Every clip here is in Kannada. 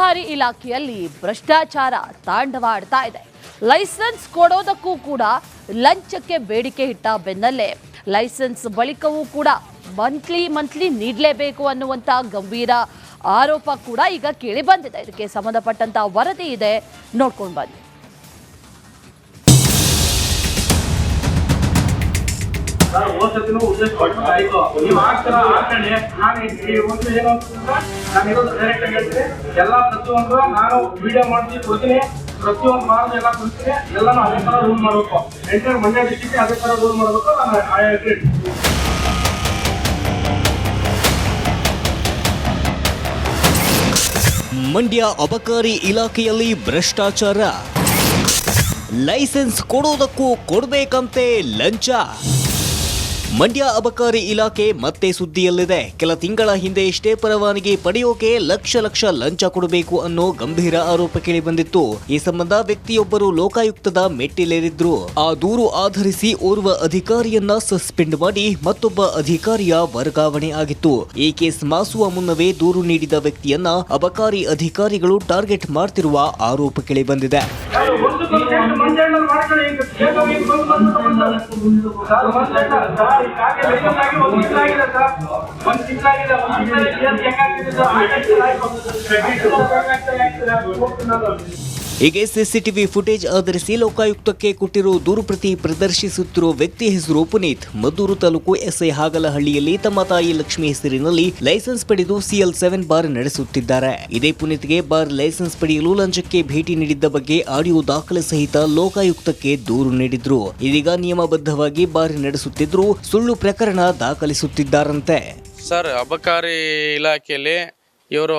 ಅಬಕಾರಿ ಇಲಾಖೆಯಲ್ಲಿ ಭ್ರಷ್ಟಾಚಾರ ತಾಂಡವಾಡ್ತಾ ಇದೆ. ಲೈಸೆನ್ಸ್ ಕೊಡೋದಕ್ಕೂ ಕೂಡ ಲಂಚಕ್ಕೆ ಬೇಡಿಕೆ ಇಟ್ಟ ಬೆನ್ನಲ್ಲೇ ಲೈಸೆನ್ಸ್ ಬಳಿಕವೂ ಕೂಡ ಮಂತ್ಲಿ ನೀಡಲೇಬೇಕು ಅನ್ನುವಂತ ಗಂಭೀರ ಆರೋಪ ಕೂಡ ಈಗ ಕೇಳಿ ಬಂದಿದೆ. ಇದಕ್ಕೆ ಸಂಬಂಧಪಟ್ಟಂತ ವರದಿ ಇದೆ, ನೋಡ್ಕೊಂಡು ಬನ್ನಿ. ಪ್ರತಿಯೊಂದು ಮಾರ್ಗ ಎಲ್ಲ ಕೊಡ್ತೀನಿ, ಎಲ್ಲಾನು ಅದೇ ತರ ರೂಲ್ ಮಾಡಬೇಕು. ಎಂಟರ್ ಮಂಡ್ಯ ಡಿಸ್ಟ್ರಿಕ್ಟ್ ಅದೇ ತರ ರೂಲ್ ಮಾಡಬೇಕು. ಮಂಡ್ಯ ಅಬಕಾರಿ ಇಲಾಖೆಯಲ್ಲಿ ಭ್ರಷ್ಟಾಚಾರ, ಲೈಸೆನ್ಸ್ ಕೊಡೋದಕ್ಕೂ ಕೊಡಬೇಕಂತೆ ಲಂಚ. ಮಂಡ್ಯ ಅಬಕಾರಿ ಇಲಾಖೆ ಮತ್ತೆ ಸುದ್ದಿಯಲ್ಲಿದೆ. ಕೆಲ ತಿಂಗಳ ಹಿಂದೆ ಇಷ್ಟೇ ಪರವಾನಗಿ ಪಡೆಯೋಕೆ ಲಕ್ಷ ಲಂಚ ಕೊಡಬೇಕು ಅನ್ನೋ ಗಂಭೀರ ಆರೋಪ ಕೇಳಿ ಬಂದಿತ್ತು. ಈ ಸಂಬಂಧ ವ್ಯಕ್ತಿಯೊಬ್ಬರು ಲೋಕಾಯುಕ್ತದ ಮೆಟ್ಟಿಲೇರಿದ್ರು. ಆ ದೂರು ಆಧರಿಸಿ ಓರ್ವ ಅಧಿಕಾರಿಯನ್ನ ಸಸ್ಪೆಂಡ್ ಮಾಡಿ ಮತ್ತೊಬ್ಬ ಅಧಿಕಾರಿಯ ವರ್ಗಾವಣೆ ಆಗಿತ್ತು. ಈ ಕೇಸ್ ಮಾಸುವ ಮುನ್ನವೇ ದೂರು ನೀಡಿದ ವ್ಯಕ್ತಿಯನ್ನ ಅಬಕಾರಿ ಅಧಿಕಾರಿಗಳು ಟಾರ್ಗೆಟ್ ಮಾಡ್ತಿರುವ ಆರೋಪ ಕೇಳಿ ಬಂದಿದೆ. ಹೀಗೆ ಸಿಸಿಟಿವಿ ಫುಟೇಜ್ ಆಧರಿಸಿ ಲೋಕಾಯುಕ್ತಕ್ಕೆ ಕೊಟ್ಟಿರೋ ದೂರು ಪ್ರತಿ ಪ್ರದರ್ಶಿಸುತ್ತಿರುವ ವ್ಯಕ್ತಿ ಹೆಸರು ಪುನೀತ್. ಮದ್ದೂರು ತಾಲೂಕು ಎಸ್ಐ ಹಾಗಲಹಳ್ಳಿಯಲ್ಲಿ ತಮ್ಮ ತಾಯಿ ಲಕ್ಷ್ಮಿ ಹೆಸರಿನಲ್ಲಿ ಲೈಸೆನ್ಸ್ ಪಡೆದು CL7 ಬಾರ್ ನಡೆಸುತ್ತಿದ್ದಾರೆ. ಇದೇ ಪುನೀತ್ಗೆ ಬಾರ್ ಲೈಸೆನ್ಸ್ ಪಡೆಯಲು ಲಂಚಕ್ಕೆ ಭೇಟಿ ನೀಡಿದ್ದ ಬಗ್ಗೆ ಆಡಿಯೋ ದಾಖಲೆ ಸಹಿತ ಲೋಕಾಯುಕ್ತಕ್ಕೆ ದೂರು ನೀಡಿದ್ರು. ಇದೀಗ ನಿಯಮಬದ್ಧವಾಗಿ ಬಾರ್ ನಡೆಸುತ್ತಿದ್ರು ಸುಳ್ಳು ಪ್ರಕರಣ ದಾಖಲಿಸುತ್ತಿದ್ದಾರಂತೆ. ಸರ್, ಅಬಕಾರಿ ಇಲಾಖೆಯಲ್ಲಿ ಇವರು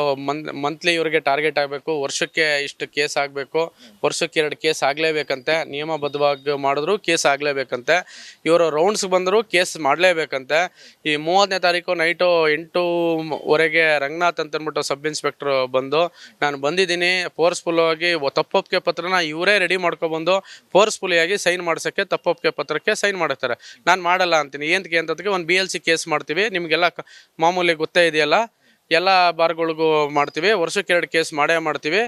ಮಂತ್ಲಿ ಇವರಿಗೆ ಟಾರ್ಗೆಟ್ ಆಗಬೇಕು, ವರ್ಷಕ್ಕೆ ಇಷ್ಟು ಕೇಸ್ ಆಗಬೇಕು, ವರ್ಷಕ್ಕೆ 2 ಕೇಸ್ ಆಗಲೇಬೇಕಂತೆ, ನಿಯಮಬದ್ಧವಾಗಿ ಮಾಡಿದ್ರು ಕೇಸ್ ಆಗಲೇಬೇಕಂತೆ, ಇವರು ರೌಂಡ್ಸ್ ಬಂದರೂ ಕೇಸ್ ಮಾಡಲೇಬೇಕಂತೆ. ಈ 30ನೇ ತಾರೀಕು ನೈಟು 8:00ವರೆಗೆ ರಂಗನಾಥ್ ಅಂತ ಅಂದ್ಬಿಟ್ಟು ಸಬ್ ಇನ್ಸ್ಪೆಕ್ಟ್ರು ಬಂದು, ನಾನು ಬಂದಿದ್ದೀನಿ, ಫೋರ್ಸ್ಫುಲ್ಲಾಗಿ ತಪ್ಪೊಪ್ಪಿಗೆ ಪತ್ರನ ಇವರೇ ರೆಡಿ ಮಾಡ್ಕೊಬಂದು ಫೋರ್ಸ್ಫುಲಿಯಾಗಿ ಸೈನ್ ಮಾಡ್ಸೋಕ್ಕೆ ತಪ್ಪೊಪ್ಪಿಗೆ ಪತ್ರಕ್ಕೆ ಸೈನ್ ಮಾಡುತ್ತಾರೆ. ನಾನು ಮಾಡಲ್ಲ ಅಂತೀನಿ. ಏನಕ್ಕೆ ಅಂತದಕ್ಕೆ ಒಂದು BLC ಕೇಸ್ ಮಾಡ್ತೀವಿ, ನಿಮಗೆಲ್ಲ ಮಾಮೂಲಿ ಗೊತ್ತೇ ಇದೆಯಲ್ಲ, ಎಲ್ಲ ಬಾರ್ಗಳಿಗೂ ಮಾಡ್ತೀವಿ, ವರ್ಷಕ್ಕೆ 2 ಕೇಸ್ ಮಾಡೇ ಮಾಡ್ತೀವಿ.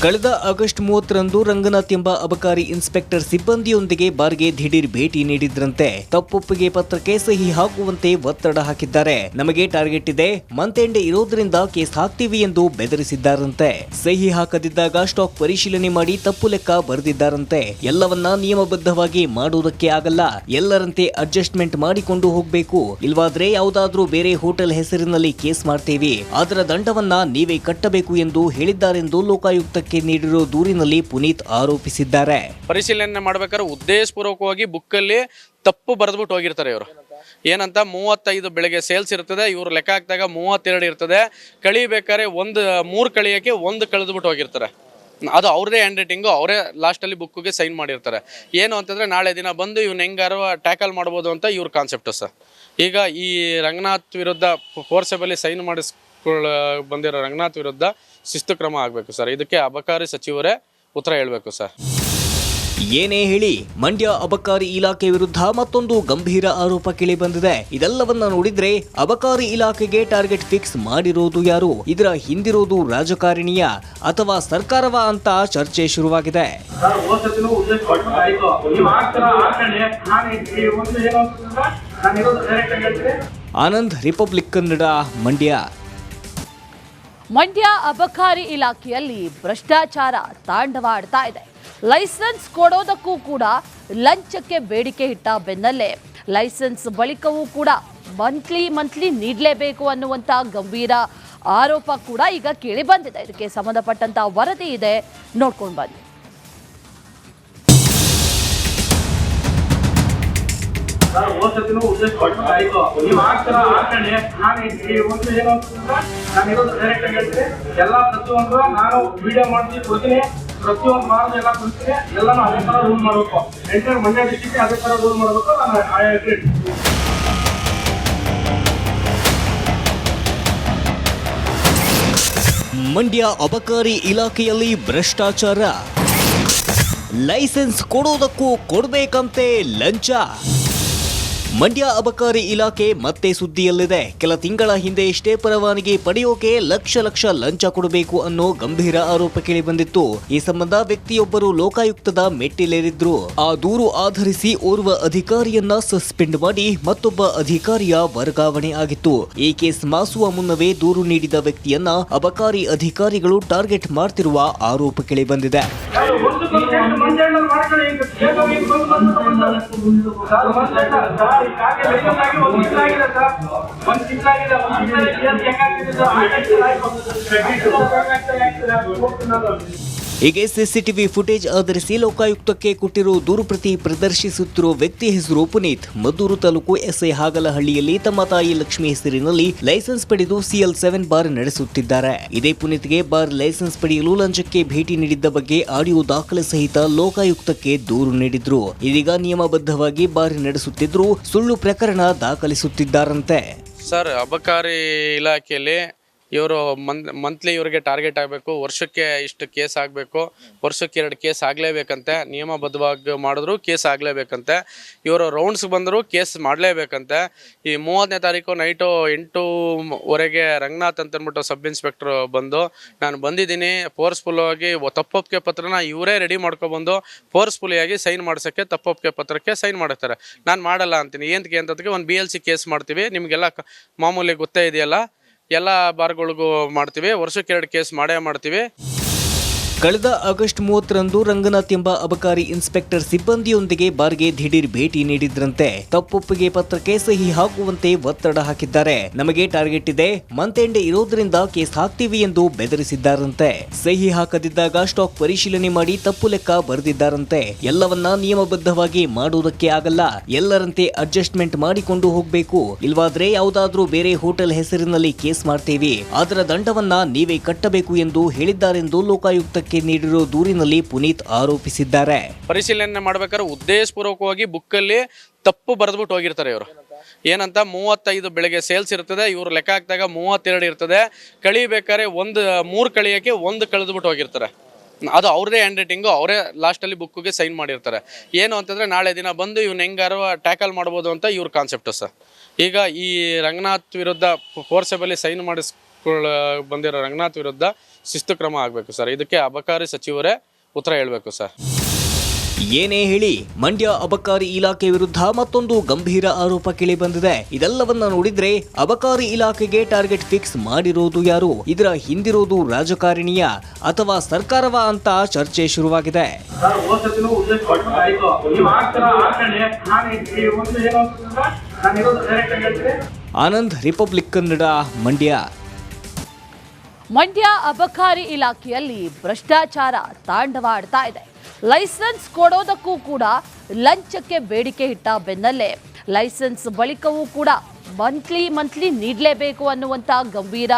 ಕಳೆದ ಆಗಸ್ಟ್ 30ರಂದು ರಂಗನಾಥ್ ಎಂಬ ಅಬಕಾರಿ ಇನ್ಸ್ಪೆಕ್ಟರ್ ಸಿಬ್ಬಂದಿಯೊಂದಿಗೆ ಬಾರ್ಗೆ ದಿಢೀರ್ ಭೇಟಿ ನೀಡಿದ್ರಂತೆ. ತಪ್ಪೊಪ್ಪಿಗೆ ಪತ್ರಕ್ಕೆ ಸಹಿ ಹಾಕುವಂತೆ ಒತ್ತಡ ಹಾಕಿದ್ದಾರೆ. ನಮಗೆ ಟಾರ್ಗೆಟ್ ಇದೆ, ಮಂತ್ ಎಂಡ್ ಇರೋದ್ರಿಂದ ಕೇಸ್ ಹಾಕ್ತೀವಿ ಎಂದು ಬೆದರಿಸಿದ್ದಾರಂತೆ. ಸಹಿ ಹಾಕದಿದ್ದಾಗ ಸ್ಟಾಕ್ ಪರಿಶೀಲನೆ ಮಾಡಿ ತಪ್ಪು ಲೆಕ್ಕ ಬರೆದಿದ್ದಾರಂತೆ. ಎಲ್ಲವನ್ನ ನಿಯಮಬದ್ಧವಾಗಿ ಮಾಡುವುದಕ್ಕೆ ಆಗಲ್ಲ, ಎಲ್ಲರಂತೆ ಅಡ್ಜಸ್ಟ್ಮೆಂಟ್ ಮಾಡಿಕೊಂಡು ಹೋಗ್ಬೇಕು, ಇಲ್ವಾದ್ರೆ ಯಾವುದಾದ್ರೂ ಬೇರೆ ಹೋಟೆಲ್ ಹೆಸರಿನಲ್ಲಿ ಕೇಸ್ ಮಾಡ್ತೇವೆ, ಅದರ ದಂಡವನ್ನ ನೀವೇ ಕಟ್ಟಬೇಕು ಎಂದು ಹೇಳಿದ್ದಾರೆಂದು ಲೋಕಾಯುಕ್ತಕ್ಕೆ ನೀಡಿರೋ ದೂರಿನಲ್ಲಿ ಪುನೀತ್ ಆರೋಪಿಸಿದ್ದಾರೆ. ಪರಿಶೀಲನೆ ಮಾಡ್ಬೇಕಾದ್ರೆ ಉದ್ದೇಶಪೂರ್ವಕವಾಗಿ ಬುಕ್ಕಲ್ಲಿ ತಪ್ಪು ಬರೆದ್ಬಿಟ್ಟು ಹೋಗಿರ್ತಾರೆ. ಇವರು ಏನಂತ 35 ಬೆಳಗ್ಗೆ ಸೇಲ್ಸ್ ಇರ್ತದೆ, ಇವ್ರು ಲೆಕ್ಕ ಹಾಕಿದಾಗ 32 ಇರ್ತದೆ, ಕಳಿಬೇಕಾದ್ರೆ 3 ಕಳಿಯೋಕ್ಕೆ 1 ಕಳೆದ್ಬಿಟ್ಟು ಹೋಗಿರ್ತಾರೆ. ಅದು ಅವ್ರದೇ ಹ್ಯಾಂಡ್ ರೈಟಿಂಗು, ಅವರೇ ಲಾಸ್ಟಲ್ಲಿ ಬುಕ್ಕಿಗೆ ಸೈನ್ ಮಾಡಿರ್ತಾರೆ. ಏನು ಅಂತಂದರೆ ನಾಳೆ ದಿನ ಬಂದು ಇವ್ನು ಹೆಂಗಾರು ಟ್ಯಾಕಲ್ ಮಾಡ್ಬೋದು ಅಂತ ಇವ್ರ ಕಾನ್ಸೆಪ್ಟು ಸರ್. ಈಗ ಈ ರಂಗನಾಥ್ ವಿರುದ್ಧ ಫೋರ್ಸೆಬಲಿ ಸೈನ್ ಬಂದಿರೋ ರಂಗನಾಥ್ ವಿರುದ್ಧ ಶಿಸ್ತು ಕ್ರಮ ಆಗಬೇಕು ಸರ್. ಇದಕ್ಕೆ ಅಬಕಾರಿ ಸಚಿವರೇ ಉತ್ತರ ಹೇಳಬೇಕು ಸರ್. ಏನೇ ಹೇಳಿ, ಮಂಡ್ಯ ಅಬಕಾರಿ ಇಲಾಖೆ ವಿರುದ್ಧ ಮತ್ತೊಂದು ಗಂಭೀರ ಆರೋಪ ಕೇಳಿ ಬಂದಿದೆ. ಇದೆಲ್ಲವನ್ನ ನೋಡಿದ್ರೆ ಅಬಕಾರಿ ಇಲಾಖೆಗೆ ಟಾರ್ಗೆಟ್ ಫಿಕ್ಸ್ ಮಾಡಿರೋದು ಯಾರು? ಇದರ ಹಿಂದಿರೋದು ರಾಜಕಾರಣಿಯ ಅಥವಾ ಸರ್ಕಾರವ ಅಂತ ಚರ್ಚೆ ಶುರುವಾಗಿದೆ. ಆನಂದ್, ರಿಪಬ್ಲಿಕ್ ಕನ್ನಡ, ಮಂಡ್ಯ. ಮಂಡ್ಯ ಅಬಕಾರಿ ಇಲಾಖೆಯಲ್ಲಿ ಭ್ರಷ್ಟಾಚಾರ ತಾಂಡವಾಡ್ತಾ ಇದೆ. ಲೈಸೆನ್ಸ್ ಕೊಡೋದಕ್ಕೂ ಕೂಡ ಲಂಚಕ್ಕೆ ಬೇಡಿಕೆ ಇಟ್ಟ ಬೆನ್ನಲ್ಲೇ ಲೈಸೆನ್ಸ್ ಬಳಿಕವೂ ಕೂಡ ಮಂತ್ಲಿ ನೀಡಲೇಬೇಕು ಅನ್ನುವಂತ ಗಂಭೀರ ಆರೋಪ ಕೂಡ ಈಗ ಕೇಳಿ ಬಂದಿದೆ. ಇದಕ್ಕೆ ಸಂಬಂಧಪಟ್ಟಂತ ವರದಿ ಇದೆ, ನೋಡ್ಕೊಂಡು ಬನ್ನಿ. ಎಲ್ಲ ಪ್ರತಿಯೊಂದು ನಾನು ವಿಡಿಯೋ ಮಾಡ್ತೀನಿ, ಕೊಡ್ತೀನಿ, ಪ್ರತಿಯೊಂದು ಮಾರ್ಗ ಎಲ್ಲ ಕೊಡ್ತೀನಿ, ಎಲ್ಲಾನು ಅದೇ ತರ ರೂಲ್ ಮಾಡಬೇಕು. ಎಂಟರ್ ಮಂಡ್ಯ ಡಿಸ್ಟ್ರಿಕ್ಟ್ ಅದೇ ತರ ರೂಲ್ ಮಾಡಬೇಕು. ಮಂಡ್ಯ ಅಬಕಾರಿ ಇಲಾಖೆಯಲ್ಲಿ ಭ್ರಷ್ಟಾಚಾರ, ಲೈಸೆನ್ಸ್ ಕೊಡೋದಕ್ಕೂ ಕೊಡಬೇಕಂತೆ ಲಂಚ. ಮಂಡ್ಯ ಅಬಕಾರಿ ಇಲಾಖೆ ಮತ್ತೆ ಸುದ್ದಿಯಲ್ಲಿದೆ. ಕೆಲ ತಿಂಗಳ ಹಿಂದೆಯಷ್ಟೇ ಪರವಾನಗಿ ಪಡೆಯೋಕೆ ಲಕ್ಷ ಲಂಚ ಕೊಡಬೇಕು ಅನ್ನೋ ಗಂಭೀರ ಆರೋಪ ಕೇಳಿಬಂದಿತ್ತು. ಈ ಸಂಬಂಧ ವ್ಯಕ್ತಿಯೊಬ್ಬರು ಲೋಕಾಯುಕ್ತದ ಮೆಟ್ಟಿಲೇರಿದ್ರು. ಆ ದೂರು ಆಧರಿಸಿ ಓರ್ವ ಅಧಿಕಾರಿಯನ್ನ ಸಸ್ಪೆಂಡ್ ಮಾಡಿ ಮತ್ತೊಬ್ಬ ಅಧಿಕಾರಿಯ ವರ್ಗಾವಣೆ ಆಗಿತ್ತು. ಈ ಕೇಸ್ ಮಾಸುವ ಮುನ್ನವೇ ದೂರು ನೀಡಿದ ವ್ಯಕ್ತಿಯನ್ನ ಅಬಕಾರಿ ಅಧಿಕಾರಿಗಳು ಟಾರ್ಗೆಟ್ ಮಾಡ್ತಿರುವ ಆರೋಪ ಕೇಳಿಬಂದಿದೆ. ಹೀಗೆ ಸಿಸಿಟಿವಿ ಫುಟೇಜ್ ಆಧರಿಸಿ ಲೋಕಾಯುಕ್ತಕ್ಕೆ ಕೊಟ್ಟಿರೋ ದೂರು ಪ್ರತಿ ಪ್ರದರ್ಶಿಸುತ್ತಿರುವ ವ್ಯಕ್ತಿ ಹೆಸರು ಪುನೀತ್. ಮದ್ದೂರು ತಾಲೂಕು ಎಸ್ಐ ಹಾಗಲಹಳ್ಳಿಯಲ್ಲಿ ತಮ್ಮ ತಾಯಿ ಲಕ್ಷ್ಮಿ ಹೆಸರಿನಲ್ಲಿ ಲೈಸೆನ್ಸ್ ಪಡೆದು CL7 ಬಾರ್ ನಡೆಸುತ್ತಿದ್ದಾರೆ. ಇದೇ ಪುನೀತ್ಗೆ ಬಾರ್ ಲೈಸೆನ್ಸ್ ಪಡೆಯಲು ಲಂಚಕ್ಕೆ ಭೇಟಿ ನೀಡಿದ್ದ ಬಗ್ಗೆ ಆಡಿಯೋ ದಾಖಲೆ ಸಹಿತ ಲೋಕಾಯುಕ್ತಕ್ಕೆ ದೂರು ನೀಡಿದ್ರು. ಇದೀಗ ನಿಯಮಬದ್ಧವಾಗಿ ಬಾರ್ ನಡೆಸುತ್ತಿದ್ರು ಸುಳ್ಳು ಪ್ರಕರಣ ದಾಖಲಿಸುತ್ತಿದ್ದಾರಂತೆ. ಸರ್, ಅಬಕಾರಿ ಇಲಾಖೆಯಲ್ಲಿ ಇವರು ಮಂತ್ಲಿ ಇವರಿಗೆ ಟಾರ್ಗೆಟ್ ಆಗಬೇಕು, ವರ್ಷಕ್ಕೆ ಇಷ್ಟು ಕೇಸ್ ಆಗಬೇಕು, ವರ್ಷಕ್ಕೆ 2 ಕೇಸ್ ಆಗಲೇಬೇಕಂತೆ, ನಿಯಮಬದ್ಧವಾಗಿ ಮಾಡಿದ್ರು ಕೇಸ್ ಆಗಲೇಬೇಕಂತೆ. ಇವರು ರೌಂಡ್ಸ್ ಬಂದರೂ ಕೇಸ್ ಮಾಡಲೇಬೇಕಂತೆ. ಈ 30ನೇ ತಾರೀಕು ನೈಟು 8:00ವರೆಗೆ ರಂಗನಾಥ್ ಅಂತ ಅಂದ್ಬಿಟ್ಟು ಸಬ್ ಇನ್ಸ್ಪೆಕ್ಟ್ರು ಬಂದು ನಾನು ಬಂದಿದ್ದೀನಿ ಫೋರ್ಸ್ಫುಲ್ ಆಗಿ ತಪ್ಪೊಪ್ಪಿಗೆ ಪತ್ರನ ಇವರೇ ರೆಡಿ ಮಾಡ್ಕೊಬಂದು ಫೋರ್ಸ್ಫುಲಿಯಾಗಿ ಸೈನ್ ಮಾಡ್ಸೋಕ್ಕೆ ತಪ್ಪೊಪ್ಪಿಗೆ ಪತ್ರಕ್ಕೆ ಸೈನ್ ಮಾಡುತ್ತಾರೆ. ನಾನು ಮಾಡಲ್ಲ ಅಂತೀನಿ. ಏನಕ್ಕೆ ಅಂತದಕ್ಕೆ ಒಂದು BLC ಕೇಸ್ ಮಾಡ್ತೀವಿ, ನಿಮಗೆಲ್ಲ ಮಾಮೂಲಿ ಗೊತ್ತೇ ಇದೆಯಲ್ಲ, ಎಲ್ಲ ಬಾರ್ಗಳಿಗೂ ಮಾಡ್ತೀವಿ, ವರ್ಷಕ್ಕೆ 2 ಕೇಸ್ ಮಾಡೇ ಮಾಡ್ತೀವಿ. ಕಳೆದ ಆಗಸ್ಟ್ 30ರಂದು ರಂಗನಾಥ್ ಎಂಬ ಅಬಕಾರಿ ಇನ್ಸ್ಪೆಕ್ಟರ್ ಸಿಬ್ಬಂದಿಯೊಂದಿಗೆ ಬಾರ್ಗೆ ದಿಢೀರ್ ಭೇಟಿ ನೀಡಿದ್ರಂತೆ. ತಪ್ಪೊಪ್ಪಿಗೆ ಪತ್ರಕ್ಕೆ ಸಹಿ ಹಾಕುವಂತೆ ಒತ್ತಡ ಹಾಕಿದ್ದಾರೆ. ನಮಗೆ ಟಾರ್ಗೆಟ್ ಇದೆ, ಮಂತ್ ಎಂಡ್ ಇರೋದ್ರಿಂದ ಕೇಸ್ ಹಾಕ್ತೀವಿ ಎಂದು ಬೆದರಿಸಿದ್ದಾರಂತೆ. ಸಹಿ ಹಾಕದಿದ್ದಾಗ ಸ್ಟಾಕ್ ಪರಿಶೀಲನೆ ಮಾಡಿ ತಪ್ಪು ಲೆಕ್ಕ ಬರೆದಿದ್ದಾರಂತೆ. ಎಲ್ಲವನ್ನ ನಿಯಮಬದ್ಧವಾಗಿ ಮಾಡುವುದಕ್ಕೆ ಆಗಲ್ಲ, ಎಲ್ಲರಂತೆ ಅಡ್ಜಸ್ಟ್ಮೆಂಟ್ ಮಾಡಿಕೊಂಡು ಹೋಗ್ಬೇಕು, ಇಲ್ವಾದ್ರೆ ಯಾವುದಾದ್ರೂ ಬೇರೆ ಹೋಟೆಲ್ ಹೆಸರಿನಲ್ಲಿ ಕೇಸ್ ಮಾಡ್ತೇವೆ, ಅದರ ದಂಡವನ್ನ ನೀವೇ ಕಟ್ಟಬೇಕು ಎಂದು ಹೇಳಿದ್ದಾರೆಂದು ಲೋಕಾಯುಕ್ತಕ್ಕೆ ನೀಡಿರೋ ದೂರಿನಲ್ಲಿ ಪುನೀತ್ ಆರೋಪಿಸಿದ್ದಾರೆ. ಪರಿಶೀಲನೆ ಮಾಡ್ಬೇಕಾದ್ರೆ ಉದ್ದೇಶಪೂರ್ವಕವಾಗಿ ಬುಕ್ಕಲ್ಲಿ ತಪ್ಪು ಬರೆದ್ಬಿಟ್ಟು ಹೋಗಿರ್ತಾರೆ. ಇವರು ಏನಂತ 35 ಬೆಳಗ್ಗೆ ಸೇಲ್ಸ್ ಇರ್ತದೆ, ಇವ್ರು ಲೆಕ್ಕ ಹಾಕಿದಾಗ 32 ಇರ್ತದೆ. ಕಳಿಬೇಕಾದ್ರೆ 3 ಕಳಿಯೋಕ್ಕೆ 1 ಕಳೆದ್ಬಿಟ್ಟು ಹೋಗಿರ್ತಾರೆ. ಅದು ಅವ್ರದೇ ಹ್ಯಾಂಡ್ ರೈಟಿಂಗು, ಅವರೇ ಲಾಸ್ಟಲ್ಲಿ ಬುಕ್ಕಿಗೆ ಸೈನ್ ಮಾಡಿರ್ತಾರೆ. ಏನು ಅಂತಂದರೆ ನಾಳೆ ದಿನ ಬಂದು ಇವ್ನು ಹೆಂಗಾರು ಟ್ಯಾಕಲ್ ಮಾಡ್ಬೋದು ಅಂತ ಇವ್ರ ಕಾನ್ಸೆಪ್ಟು ಸರ್. ಈಗ ಈ ರಂಗನಾಥ್ ವಿರುದ್ಧ ಫೋರ್ಸೆಬಲಿ ಸೈನ್ ಬಂದಿರೋ ರಂಗನಾಥ್ ವಿರುದ್ಧ ಶಿಸ್ತು ಕ್ರಮ ಆಗಬೇಕು ಸರ್. ಇದಕ್ಕೆ ಅಬಕಾರಿ ಸಚಿವರೇ ಉತ್ತರ ಹೇಳಬೇಕು ಸರ್. ಏನೇ ಹೇಳಿ, ಮಂಡ್ಯ ಅಬಕಾರಿ ಇಲಾಖೆ ವಿರುದ್ಧ ಮತ್ತೊಂದು ಗಂಭೀರ ಆರೋಪ ಕೇಳಿ ಬಂದಿದೆ. ಇದೆಲ್ಲವನ್ನ ನೋಡಿದ್ರೆ ಅಬಕಾರಿ ಇಲಾಖೆಗೆ ಟಾರ್ಗೆಟ್ ಫಿಕ್ಸ್ ಮಾಡಿರೋದು ಯಾರು? ಇದರ ಹಿಂದಿರೋದು ರಾಜಕಾರಣಿಯ ಅಥವಾ ಸರ್ಕಾರವ ಅಂತ ಚರ್ಚೆ ಶುರುವಾಗಿದೆ. ಆನಂದ್, ರಿಪಬ್ಲಿಕ್ ಕನ್ನಡ, ಮಂಡ್ಯ. ಮಂಡ್ಯ ಅಬಕಾರಿ ಇಲಾಖೆಯಲ್ಲಿ ಭ್ರಷ್ಟಾಚಾರ ತಾಂಡವಾಡ್ತಾ ಇದೆ. ಲೈಸೆನ್ಸ್ ಕೊಡೋದಕ್ಕೂ ಕೂಡ ಲಂಚಕ್ಕೆ ಬೇಡಿಕೆ ಇಟ್ಟ ಬೆನ್ನಲ್ಲೇ ಲೈಸೆನ್ಸ್ ಬಳಿಕವೂ ಕೂಡ ಮಂತ್ಲಿ ನೀಡಲೇಬೇಕು ಅನ್ನುವಂಥ ಗಂಭೀರ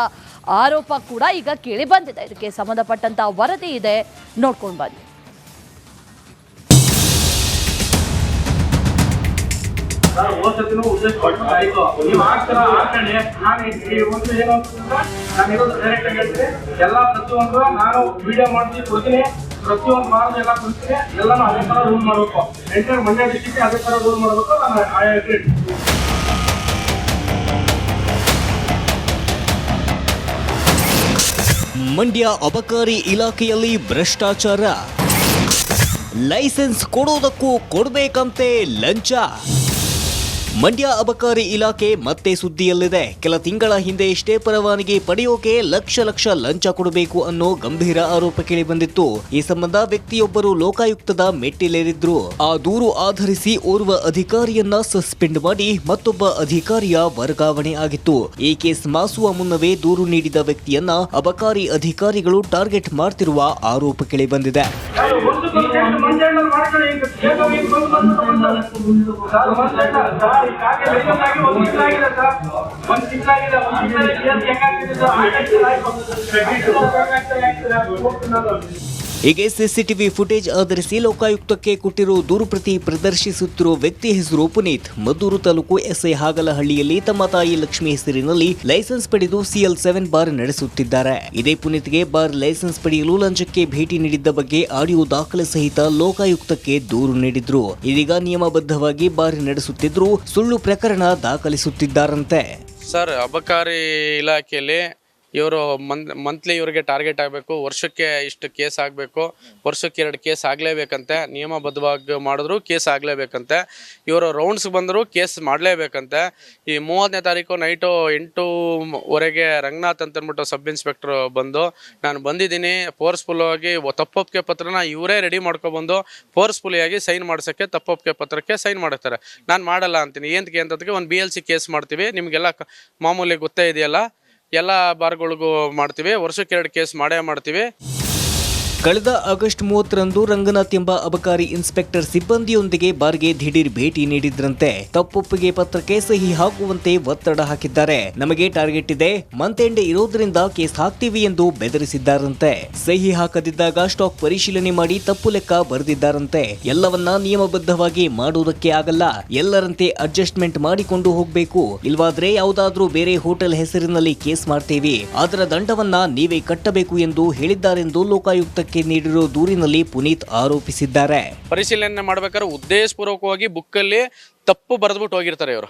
ಆರೋಪ ಕೂಡ ಈಗ ಕೇಳಿ ಬಂದಿದೆ. ಇದಕ್ಕೆ ಸಂಬಂಧಪಟ್ಟಂತ ವರದಿ ಇದೆ, ನೋಡ್ಕೊಂಡು ಬನ್ನಿ. ಎಲ್ಲ ಪ್ರತಿಯೊಂದು ನಾನು ವಿಡಿಯೋ ಮಾಡ್ತೀನಿ, ಕೊಡ್ತೀನಿ, ಪ್ರತಿಯೊಂದು ಮಾರ್ಗ ಎಲ್ಲ ಕೊಡ್ತೀನಿ, ಎಲ್ಲಾನು ಅದೇ ತರ ರೂಲ್ ಮಾಡಬೇಕು. ಎಂಟರ್ ಮಂಡ್ಯ ಡಿಸ್ಟ್ರಿಕ್ಟ್ ಅದೇ ತರ ರೂಲ್ ಮಾಡಬೇಕು. ನಾನು ಮಂಡ್ಯ ಅಬಕಾರಿ ಇಲಾಖೆಯಲ್ಲಿ ಭ್ರಷ್ಟಾಚಾರ, ಲೈಸೆನ್ಸ್ ಕೊಡೋದಕ್ಕೂ ಕೊಡಬೇಕಂತೆ ಲಂಚ. ಮಂಡ್ಯ ಅಬಕಾರಿ ಇಲಾಖೆ ಮತ್ತೆ ಸುದ್ದಿಯಲ್ಲಿದೆ. ಕೆಲ ತಿಂಗಳ ಹಿಂದೆಯಷ್ಟೇ ಪರವಾನಗಿ ಪಡೆಯೋಕೆ ಲಕ್ಷ ಲಂಚ ಕೊಡಬೇಕು ಅನ್ನೋ ಗಂಭೀರ ಆರೋಪ ಕೇಳಿಬಂದಿತ್ತು. ಈ ಸಂಬಂಧ ವ್ಯಕ್ತಿಯೊಬ್ಬರು ಲೋಕಾಯುಕ್ತದ ಮೆಟ್ಟಿಲೇರಿದ್ರು. ಆ ದೂರು ಆಧರಿಸಿ ಓರ್ವ ಅಧಿಕಾರಿಯನ್ನ ಸಸ್ಪೆಂಡ್ ಮಾಡಿ ಮತ್ತೊಬ್ಬ ಅಧಿಕಾರಿಯ ವರ್ಗಾವಣೆ ಆಗಿತ್ತು. ಈ ಕೇಸ್ ಮಾಸುವ ಮುನ್ನವೇ ದೂರು ನೀಡಿದ ವ್ಯಕ್ತಿಯನ್ನ ಅಬಕಾರಿ ಅಧಿಕಾರಿಗಳು ಟಾರ್ಗೆಟ್ ಮಾಡ್ತಿರುವ ಆರೋಪ ಕೇಳಿಬಂದಿದೆ. ಹೀಗೆ ಸಿಸಿಟಿವಿ ಫುಟೇಜ್ ಆಧರಿಸಿ ಲೋಕಾಯುಕ್ತಕ್ಕೆ ಕೊಟ್ಟಿರೋ ದೂರು ಪ್ರತಿ ಪ್ರದರ್ಶಿಸುತ್ತಿರುವ ವ್ಯಕ್ತಿ ಹೆಸರು ಪುನೀತ್. ಮದ್ದೂರು ತಾಲೂಕು ಎಸ್ಐ ಹಾಗಲಹಳ್ಳಿಯಲ್ಲಿ ತಮ್ಮ ತಾಯಿ ಲಕ್ಷ್ಮಿ ಹೆಸರಿನಲ್ಲಿ ಲೈಸೆನ್ಸ್ ಪಡೆದು CL7 ಬಾರ್ ನಡೆಸುತ್ತಿದ್ದಾರೆ. ಇದೇ ಪುನೀತ್ಗೆ ಬಾರ್ ಲೈಸೆನ್ಸ್ ಪಡೆಯಲು ಲಂಚಕ್ಕೆ ಭೇಟಿ ನೀಡಿದ್ದ ಬಗ್ಗೆ ಆಡಿಯೋ ದಾಖಲೆ ಸಹಿತ ಲೋಕಾಯುಕ್ತಕ್ಕೆ ದೂರು ನೀಡಿದ್ರು. ಇದೀಗ ನಿಯಮಬದ್ಧವಾಗಿ ಬಾರ್ ನಡೆಸುತ್ತಿದ್ರು ಸುಳ್ಳು ಪ್ರಕರಣ ದಾಖಲಿಸುತ್ತಿದ್ದಾರಂತೆ. ಸರ್, ಅಬಕಾರಿ ಇಲಾಖೆಯಲ್ಲಿ ಇವರು ಮಂತ್ಲಿ ಇವರಿಗೆ ಟಾರ್ಗೆಟ್ ಆಗಬೇಕು, ವರ್ಷಕ್ಕೆ ಇಷ್ಟು ಕೇಸ್ ಆಗಬೇಕು, ವರ್ಷಕ್ಕೆ 2 ಕೇಸ್ ಆಗಲೇಬೇಕಂತೆ, ನಿಯಮಬದ್ಧವಾಗಿ ಮಾಡಿದ್ರು ಕೇಸ್ ಆಗಲೇಬೇಕಂತೆ. ಇವರು ರೌಂಡ್ಸ್ ಬಂದರೂ ಕೇಸ್ ಮಾಡಲೇಬೇಕಂತೆ. ಈ 30ನೇ ತಾರೀಕು ನೈಟು 8:00ವರೆಗೆ ರಂಗನಾಥ್ ಅಂತ ಅಂದ್ಬಿಟ್ಟು ಸಬ್ ಇನ್ಸ್ಪೆಕ್ಟ್ರು ಬಂದು ನಾನು ಬಂದಿದ್ದೀನಿ ಫೋರ್ಸ್ಫುಲ್ ಆಗಿ ತಪ್ಪೊಪ್ಪಿಗೆ ಪತ್ರನ ಇವರೇ ರೆಡಿ ಮಾಡ್ಕೊಬಂದು ಫೋರ್ಸ್ಫುಲಿಯಾಗಿ ಸೈನ್ ಮಾಡ್ಸೋಕ್ಕೆ ತಪ್ಪೊಪ್ಪಿಗೆ ಪತ್ರಕ್ಕೆ ಸೈನ್ ಮಾಡುತ್ತಾರೆ. ನಾನು ಮಾಡಲ್ಲ ಅಂತೀನಿ. ಏನಕ್ಕೆ ಅಂತದಕ್ಕೆ ಒಂದು BLC ಕೇಸ್ ಮಾಡ್ತೀವಿ, ನಿಮಗೆಲ್ಲ ಮಾಮೂಲಿ ಗೊತ್ತೇ ಇದೆಯಲ್ಲ, ಎಲ್ಲ ಬಾರ್ಗಳಿಗೂ ಮಾಡ್ತೀವಿ, ವರ್ಷಕ್ಕೆ 2 ಕೇಸ್ ಮಾಡೇ ಮಾಡ್ತೀವಿ. ಕಳೆದ ಆಗಸ್ಟ್ 30ರಂದು ರಂಗನಾಥ್ ಎಂಬ ಅಬಕಾರಿ ಇನ್ಸ್ಪೆಕ್ಟರ್ ಸಿಬ್ಬಂದಿಯೊಂದಿಗೆ ಬಾರ್ಗೆ ದಿಢೀರ್ ಭೇಟಿ ನೀಡಿದ್ರಂತೆ. ತಪ್ಪೊಪ್ಪಿಗೆ ಪತ್ರಕ್ಕೆ ಸಹಿ ಹಾಕುವಂತೆ ಒತ್ತಡ ಹಾಕಿದ್ದಾರೆ. ನಮಗೆ ಟಾರ್ಗೆಟ್ ಇದೆ, ಮಂತ್ ಎಂಡ್ ಇರೋದ್ರಿಂದ ಕೇಸ್ ಹಾಕ್ತೀವಿ ಎಂದು ಬೆದರಿಸಿದ್ದಾರಂತೆ. ಸಹಿ ಹಾಕದಿದ್ದಾಗ ಸ್ಟಾಕ್ ಪರಿಶೀಲನೆ ಮಾಡಿ ತಪ್ಪು ಲೆಕ್ಕ ಬರೆದಿದ್ದಾರಂತೆ. ಎಲ್ಲವನ್ನ ನಿಯಮಬದ್ಧವಾಗಿ ಮಾಡುವುದಕ್ಕೆ ಆಗಲ್ಲ, ಎಲ್ಲರಂತೆ ಅಡ್ಜಸ್ಟ್ಮೆಂಟ್ ಮಾಡಿಕೊಂಡು ಹೋಗ್ಬೇಕು, ಇಲ್ವಾದ್ರೆ ಯಾವುದಾದ್ರೂ ಬೇರೆ ಹೋಟೆಲ್ ಹೆಸರಿನಲ್ಲಿ ಕೇಸ್ ಮಾಡ್ತೀವಿ, ಅದರ ದಂಡವನ್ನ ನೀವೇ ಕಟ್ಟಬೇಕು ಎಂದು ಹೇಳಿದ್ದಾರೆಂದು ಲೋಕಾಯುಕ್ತಕ್ಕೆ ನೀಡಿರೋ ದೂರಿನಲ್ಲಿ ಪುನೀತ್ ಆರೋಪಿಸಿದ್ದಾರೆ. ಪರಿಶೀಲನೆ ಮಾಡ್ಬೇಕಾದ್ರೆ ಉದ್ದೇಶಪೂರ್ವಕವಾಗಿ ಬುಕ್ಕಲ್ಲಿ ತಪ್ಪು ಬರೆದ್ಬಿಟ್ಟು ಹೋಗಿರ್ತಾರೆ. ಇವರು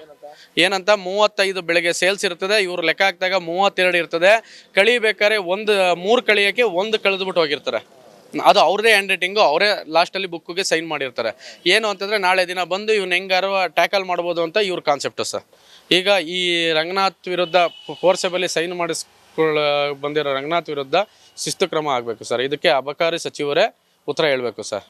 ಏನಂತ 35 ಬೆಳಗ್ಗೆ ಸೇಲ್ಸ್ ಇರ್ತದೆ, ಇವ್ರು ಲೆಕ್ಕ ಹಾಕಿದಾಗ 32 ಇರ್ತದೆ. ಕಳಿಬೇಕಾದ್ರೆ 3 ಕಳಿಯೋಕ್ಕೆ 1 ಕಳೆದ್ಬಿಟ್ಟು ಹೋಗಿರ್ತಾರೆ. ಅದು ಅವ್ರದೇ ಹ್ಯಾಂಡ್ ರೈಟಿಂಗು, ಅವರೇ ಲಾಸ್ಟಲ್ಲಿ ಬುಕ್ಕಿಗೆ ಸೈನ್ ಮಾಡಿರ್ತಾರೆ. ಏನು ಅಂತಂದರೆ ನಾಳೆ ದಿನ ಬಂದು ಇವ್ನು ಹೆಂಗಾರು ಟ್ಯಾಕಲ್ ಮಾಡ್ಬೋದು ಅಂತ ಇವ್ರ ಕಾನ್ಸೆಪ್ಟು ಸರ್. ಈಗ ಈ ರಂಗನಾಥ್ ವಿರುದ್ಧ ಫೋರ್ಸೆಬಲಿ ಸೈನ್ ಬಂದಿರೋ ರಂಗನಾಥ್ ವಿರುದ್ಧ ಶಿಸ್ತು ಕ್ರಮ ಆಗಬೇಕು ಸರ್. ಇದಕ್ಕೆ ಅಬಕಾರಿ ಸಚಿವರೇ ಉತ್ತರ ಹೇಳಬೇಕು ಸರ್.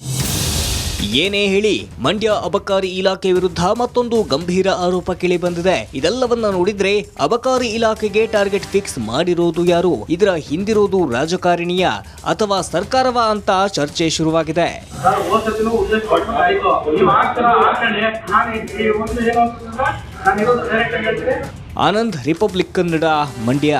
ಏನೇ ಹೇಳಿ, ಮಂಡ್ಯ ಅಬಕಾರಿ ಇಲಾಖೆ ವಿರುದ್ಧ ಮತ್ತೊಂದು ಗಂಭೀರ ಆರೋಪ ಕೇಳಿ ಬಂದಿದೆ. ಇದೆಲ್ಲವನ್ನ ನೋಡಿದ್ರೆ ಅಬಕಾರಿ ಇಲಾಖೆಗೆ ಟಾರ್ಗೆಟ್ ಫಿಕ್ಸ್ ಮಾಡಿರೋದು ಯಾರು? ಇದರ ಹಿಂದಿರೋದು ರಾಜಕಾರಣಿಯ ಅಥವಾ ಸರ್ಕಾರವ ಅಂತ ಚರ್ಚೆ ಶುರುವಾಗಿದೆ. ಆನಂದ್, ರಿಪಬ್ಲಿಕ್ ಕನ್ನಡ, ಮಂಡ್ಯ.